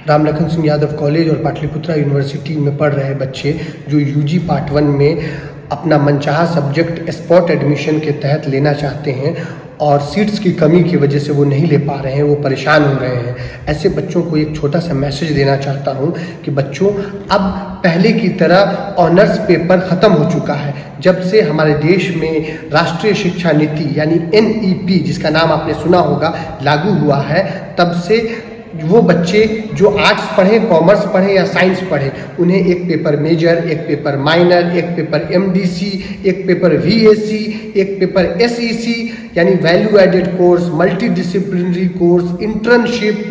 Ram Lakhan Singh Yadav college और Pataliputra university में पढ़ रहे बच्चे जो यूजी पार्ट 1 में अपना मनचाहा सब्जेक्ट स्पॉट एडमिशन के तहत लेना चाहते हैं और सीट्स की कमी की वजह से वो नहीं ले पा रहे हैं, वो परेशान हो रहे हैं। ऐसे बच्चों को एक छोटा सा मैसेज देना चाहता हूँ कि बच्चों, अब पहले की तरह ऑनर्स पेपर ख़त्म हो चुका है। जब से हमारे देश में राष्ट्रीय शिक्षा नीति यानी NEP, जिसका नाम आपने सुना होगा, लागू हुआ है, तब से वो बच्चे जो आर्ट्स पढ़ें, कॉमर्स पढ़ें या साइंस पढ़ें, उन्हें एक पेपर मेजर, एक पेपर माइनर, एक पेपर MDC, एक पेपर VAC, एक पेपर SEC यानी value added course, multi disciplinary course, internship,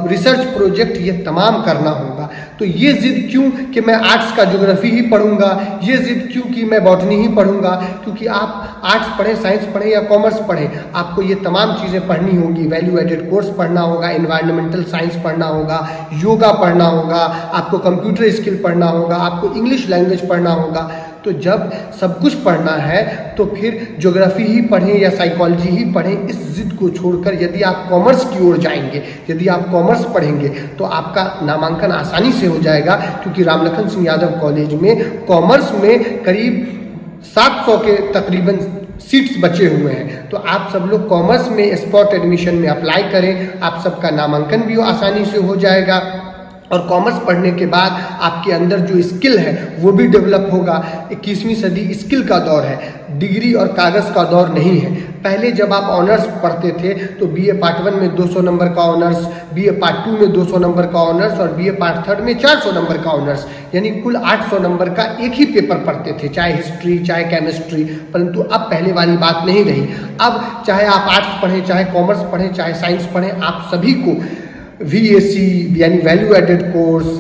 research project, ये तमाम करना होगा। तो ये ज़िद क्यों कि मैं आर्ट्स का ज्योग्राफी ही पढ़ूंगा, ये ज़िद क्यों कि मैं बॉटनी ही पढ़ूंगा? क्योंकि आप आर्ट्स पढ़ें, साइंस पढ़ें या कॉमर्स पढ़ें, आपको ये तमाम चीज़ें पढ़नी होंगी। वैल्यू एडेड कोर्स पढ़ना होगा, एनवायरमेंटल साइंस पढ़ना होगा, योगा पढ़ना होगा, आपको कंप्यूटर स्किल पढ़ना होगा, आपको इंग्लिश लैंग्वेज पढ़ना होगा। तो जब सब कुछ पढ़ना है तो फिर ज्योग्राफी ही पढ़ें या साइकोलॉजी ही पढ़ें। इस जिद को छोड़कर यदि आप कॉमर्स की ओर जाएंगे, यदि आप कॉमर्स पढ़ेंगे तो आपका नामांकन आसानी से हो जाएगा, क्योंकि राम लखन सिंह यादव कॉलेज में कॉमर्स में करीब 700 के तकरीबन सीट्स बचे हुए हैं। तो आप सब लोग कॉमर्स में स्पॉट एडमिशन में अप्लाई करें, आप सबका नामांकन भी आसानी से हो जाएगा और कॉमर्स पढ़ने के बाद आपके अंदर जो स्किल है वो भी डेवलप होगा। 21वीं सदी स्किल का दौर है, डिग्री और कागज़ का दौर नहीं है। पहले जब आप ऑनर्स पढ़ते थे तो BA पार्ट 1 में 200 नंबर का ऑनर्स, BA पार्ट 2 में 200 नंबर का ऑनर्स और BA पार्ट 3 में 400 नंबर का ऑनर्स, यानी कुल 800 नंबर का एक ही पेपर पढ़ते थे, चाहे हिस्ट्री चाहे केमिस्ट्री। परंतु अब पहले वाली बात नहीं रही। अब चाहे आप आर्ट्स पढ़ें, चाहे कॉमर्स पढ़ें, चाहे साइंस पढ़ें, आप सभी को VAC यानी value added course,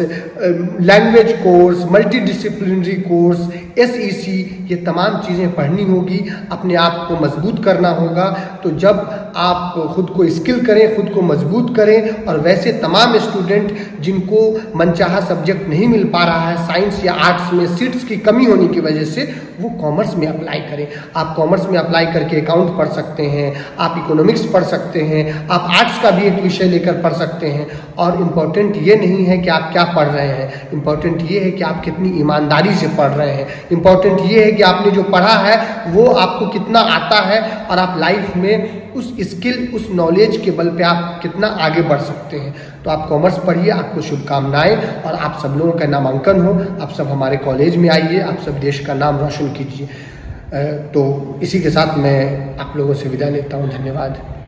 language course, multi disciplinary course, SEC, ये तमाम चीज़ें पढ़नी होगी, अपने आप को मजबूत करना होगा। तो जब आप खुद को स्किल करें, खुद को मजबूत करें, और वैसे तमाम स्टूडेंट जिनको मनचाहा सब्जेक्ट नहीं मिल पा रहा है साइंस या आर्ट्स में, सीट्स की कमी होने की वजह से, वो कॉमर्स में अप्लाई करें। आप कॉमर्स में अप्लाई करके अकाउंट पढ़ सकते हैं, आप इकोनॉमिक्स पढ़ सकते हैं, आप आर्ट्स का भी एक विषय लेकर पढ़ सकते हैं। और इम्पॉर्टेंट ये नहीं है कि आप क्या पढ़ रहे हैं, इम्पॉर्टेंट ये है कि आप कितनी ईमानदारी से पढ़ रहे हैं। इम्पॉर्टेंट ये है कि आपने जो पढ़ा है वो आपको कितना आता है और आप लाइफ में उस स्किल, उस नॉलेज के बल पे आप कितना आगे बढ़ सकते हैं। तो आप कॉमर्स पढ़िए, आपको शुभकामनाएं, और आप सब लोगों का नामांकन हो। आप सब हमारे कॉलेज में आइए, आप सब देश का नाम रोशन कीजिए। तो इसी के साथ मैं आप लोगों से विदा लेता हूँ। धन्यवाद।